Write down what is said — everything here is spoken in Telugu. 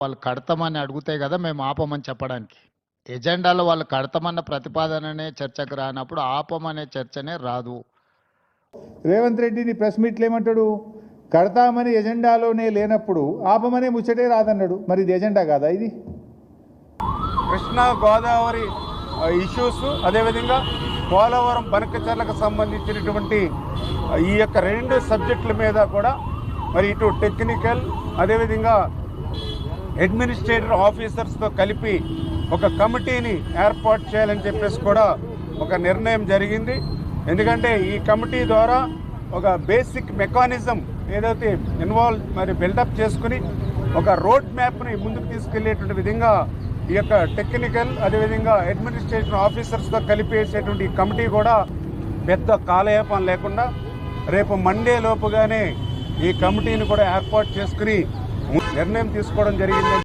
వాళ్ళు కడతామని అడిగితే కదా మేము ఆపమని చెప్పడానికి. ఎజెండాలో వాళ్ళు కడతామన్న ప్రతిపాదననే చర్చకు రానప్పుడు ఆపమనే చర్చనే రాదు. రేవంత్ రెడ్డిని ప్రెస్ మీట్లు ఏమంటాడు? కడతామని ఎజెండాలోనే లేనప్పుడు ఆపమనే ముచ్చటే రాదన్నాడు. మరి ఇది ఎజెండా కాదా? ఇది కృష్ణా గోదావరి ఇష్యూస్, అదేవిధంగా పోలవరం బనకచర్లకు సంబంధించినటువంటి ఈ యొక్క రెండు సబ్జెక్టుల మీద కూడా మరి ఇటు టెక్నికల్ అదేవిధంగా అడ్మినిస్ట్రేటివ్ ఆఫీసర్స్తో కలిపి ఒక కమిటీని ఏర్పాటు చేయాలని చెప్పేసి కూడా ఒక నిర్ణయం జరిగింది. ఎందుకంటే ఈ కమిటీ ద్వారా ఒక బేసిక్ మెకానిజం ఏదైతే మరి బిల్డప్ చేసుకుని ఒక రోడ్ మ్యాప్ని ముందుకు తీసుకెళ్లేటువంటి విధంగా ఈ యొక్క టెక్నికల్ అదేవిధంగా అడ్మినిస్ట్రేషన్ ఆఫీసర్స్తో కలిపేసేటువంటి ఈ కమిటీ కూడా పెద్ద కాలయాపన లేకుండా రేపు మండే లోపుగానే ఈ కమిటీని కూడా ఏర్పాటు చేసుకుని నిర్ణయం తీసుకోవడం జరిగింది.